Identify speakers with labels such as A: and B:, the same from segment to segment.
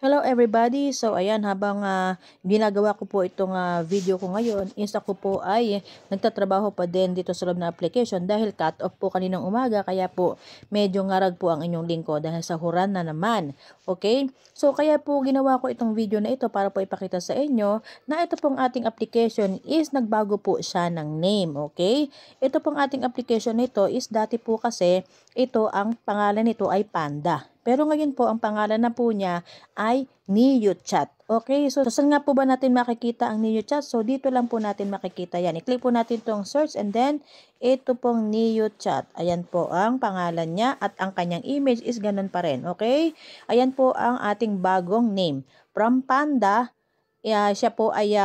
A: Hello everybody! So ayan, habang ginagawa ko po itong video ko ngayon, is ako po ay nagtatrabaho pa din dito sa loob na application dahil cut off po kaninang umaga, kaya po medyo ngarag po ang inyong lingkod dahil sa huran na naman. Okay? So kaya po ginawa ko itong video na ito para po ipakita sa inyo na ito pong ating application is nagbago po siya ng name. Okay? Ito pong ating application nito is dati po kasi ito ang pangalan nito ay Panda. Pero ngayon po ang pangalan na po niya ay NeoChat. Okay, so saan nga po ba natin makikita ang NeoChat? So dito lang po natin makikita yan. I-click po natin itong search and then ito pong NeoChat. Ayan po ang pangalan niya at ang kanyang image is ganun pa rin. Okay, ayan po ang ating bagong name. From Panda, siya po ay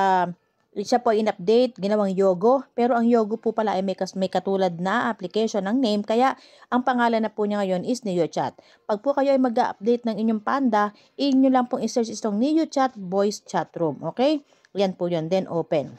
A: in-update, ginawang Yogo, pero ang Yogo po pala ay may katulad na application ng name, kaya ang pangalan na po niya ngayon is NeoChat. Pag po kayo ay mag-update ng inyong Panda, inyo lang pong i-search itong NeoChat Voice Chat Room, okay? Yan po yun, then open.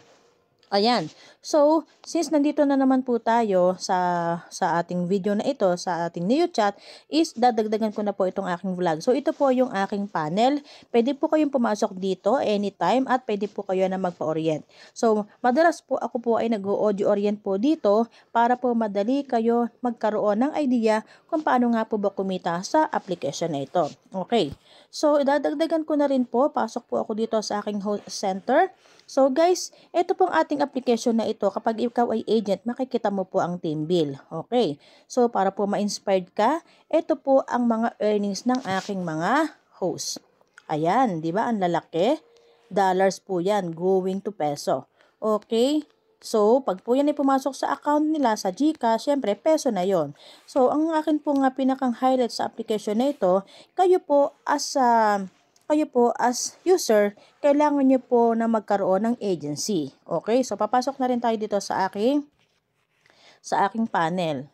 A: Ayan. So, since nandito na naman po tayo sa ating video na ito, sa ating NeoChat, is dadagdagan ko na po itong aking vlog. So, ito po yung aking panel. Pwede po kayong pumasok dito anytime at pwede po kayo na magpa-orient. So, madalas po ako po ay nag-audio orient po dito para po madali kayo magkaroon ng idea kung paano nga po ba kumita sa application na ito. Okay. So, dadagdagan ko na rin po. Pasok po ako dito sa aking host center. So guys, ito pong ating application na ito, kapag ikaw ay agent, makikita mo po ang team bill. Okay. So para po ma-inspired ka, ito po ang mga earnings ng aking mga host. Ayan, di ba? Ang lalaki. Dollars po yan, going to peso. Okay. So, pag po yan ay pumasok sa account nila sa GCash, syempre, peso na yon. So, ang akin po nga pinakang highlight sa application na ito, kayo po as user, kailangan nyo po na magkaroon ng agency. Okay? So, papasok na rin tayo dito sa aking panel.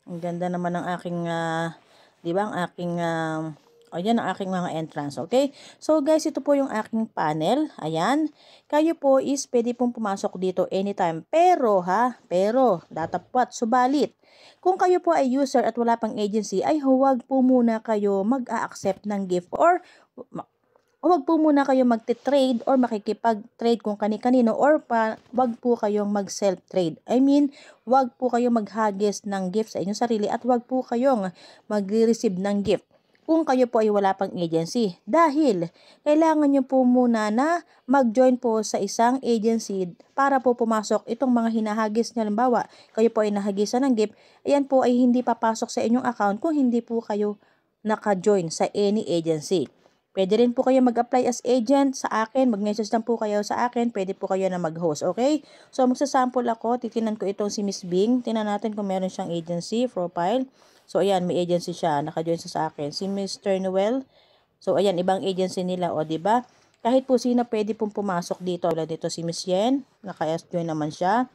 A: Ang ganda naman ng aking, di ba, ang aking, ayan ang aking mga entrance, okay? So guys, ito po yung aking panel, ayan. Kayo po is pwede pong pumasok dito anytime, pero datapwat, subalit, kung kayo po ay user at wala pang agency, ay huwag po muna kayo mag-a-accept ng gift or huwag po muna kayo magte-trade or makikipag-trade kung kani-kanino or wag po kayong mag-self-trade. I mean, wag po kayong maghagis ng gift sa inyong sarili at wag po kayong mag-receive ng gift kung kayo po ay wala pang agency. Dahil, kailangan nyo po muna na mag-join po sa isang agency para po pumasok itong mga hinahagis nyo. Halimbawa, kayo po ay nahagisan ng gift, ayan po ay hindi papasok sa inyong account kung hindi po kayo naka-join sa any agency. Pwede rin po kayo mag-apply as agent sa akin. Mag-message lang po kayo sa akin. Pwede po kayo na mag-host. Okay? So, magsasample ako. Titinan ko itong si Miss Bing. Tingnan natin kung meron siyang agency profile. So, ayan. May agency siya. Naka-join siya sa akin. Si Mr. Noel. So, ayan. Ibang agency nila. O, diba? Kahit po sino pwede pong pumasok dito. Wala dito si Miss Yen. Naka-join naman siya.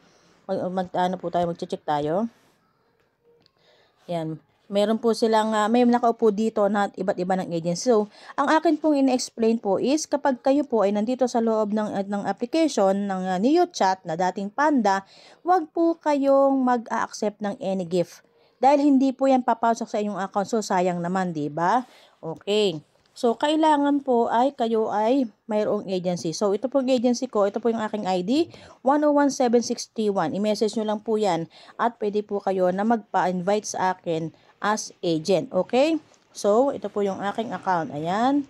A: Mag-check tayo. Ayan. Meron po silang, may nakaupo dito na iba't iba ng agency. So, ang akin pong in-explain po is kapag kayo po ay nandito sa loob ng application ng NeoChat na dating Panda, wag po kayong mag-a-accept ng any gift. Dahil hindi po yan papasok sa inyong account. So, sayang naman, di ba? Okay. So, kailangan po ay kayo ay mayroong agency. So, ito pong agency ko, ito po yung aking ID, 101761. I-message nyo lang po yan at pwede po kayo na magpa-invite sa akin as agent. Okay? So, ito po yung aking account. Ayan.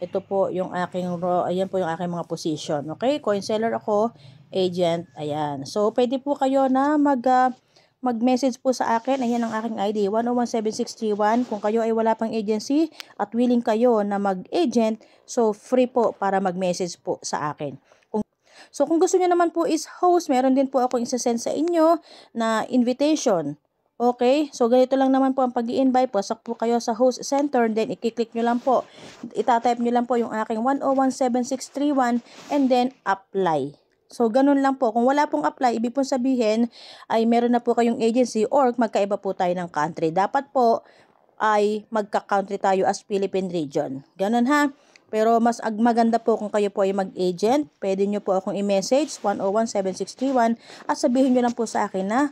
A: Ito po yung aking row. Ayan po yung aking mga position. Okay? Coin seller ako, agent. Ayan. So, pwede po kayo na mag-message po sa akin. Ayan ang aking ID, 101761. Kung kayo ay wala pang agency at willing kayo na mag-agent, so free po para mag-message po sa akin. So kung gusto niyo naman po is host, meron din po akong isa-send sa inyo na invitation. Okay? So ganito lang naman po ang pag-i-invite. Pasok po kayo sa host center, then i-click nyo lang po. Itatype nyo lang po yung aking 101761 and then apply. So, ganun lang po. Kung wala pong apply, ibig pong sabihin ay meron na po kayong agency or magkaiba po tayo ng country. Dapat po ay magka-country tayo as Philippine region. Ganun ha. Pero mas maganda po kung kayo po ay mag-agent. Pwede nyo po akong i-message 101761 at sabihin nyo lang po sa akin na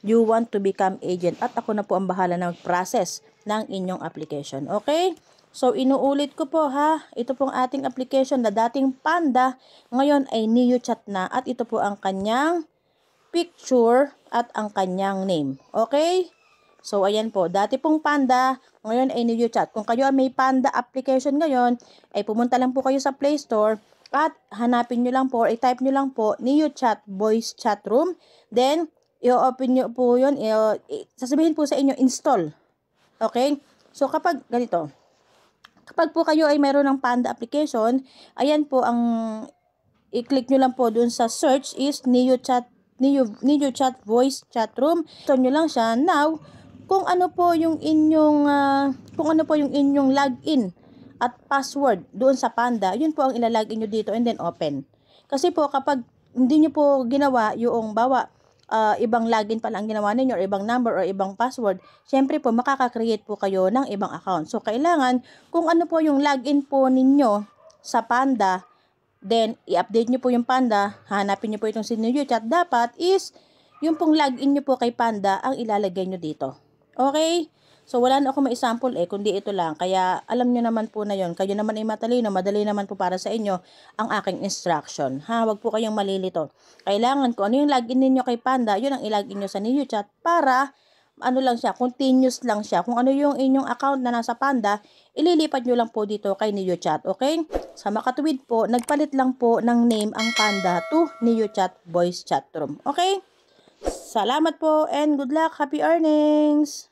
A: you want to become agent at ako na po ang bahala na mag-process ng inyong application. Okay? So, inuulit ko po ha, ito pong ating application na dating Panda, ngayon ay NeoChat na at ito po ang kanyang picture at ang kanyang name. Okay? So, ayan po, dati pong Panda, ngayon ay NeoChat. Kung kayo ay may Panda application ngayon, ay pumunta lang po kayo sa Play Store at hanapin nyo lang po, i-type nyo lang po, NeoChat Voice Chat Room. Then, i-open nyo po yun, sasabihin po sa inyo, install. Okay? So, kapag ganito, kapag po kayo ay mayroon ng Panda application, ayan po ang i-click nyo lang po dun sa search is NeoChat Voice Chat Room. Ito nyo lang siya. Now, kung ano po yung inyong login at password doon sa Panda, yun po ang ilalagin nyo dito and then open. Kasi po kapag hindi nyo po ginawa yung ibang login pala ang ginawa ninyo or ibang number or ibang password, syempre po makaka-create po kayo ng ibang account. So, kailangan kung ano po yung login po ninyo sa Panda, then i-update nyo po yung Panda, hanapin nyo po itong si NeoChat, dapat is yung pong login nyo po kay Panda ang ilalagay nyo dito. Okay? So, wala na ako ma-example kundi ito lang. Kaya, alam nyo naman po na yon. Kayo naman ay matalino, madali naman po para sa inyo ang aking instruction. Ha? Huwag po kayong malilito. Kailangan kung ano yung login ninyo kay Panda, yun ang ilagin nyo sa NeoChat para, ano lang siya, continuous lang siya. Kung ano yung inyong account na nasa Panda, ililipat nyo lang po dito kay NeoChat. Okay? Sa makatuwid po, nagpalit lang po ng name ang Panda to NeoChat Voice Chat Room. Okay? Salamat po and good luck. Happy earnings!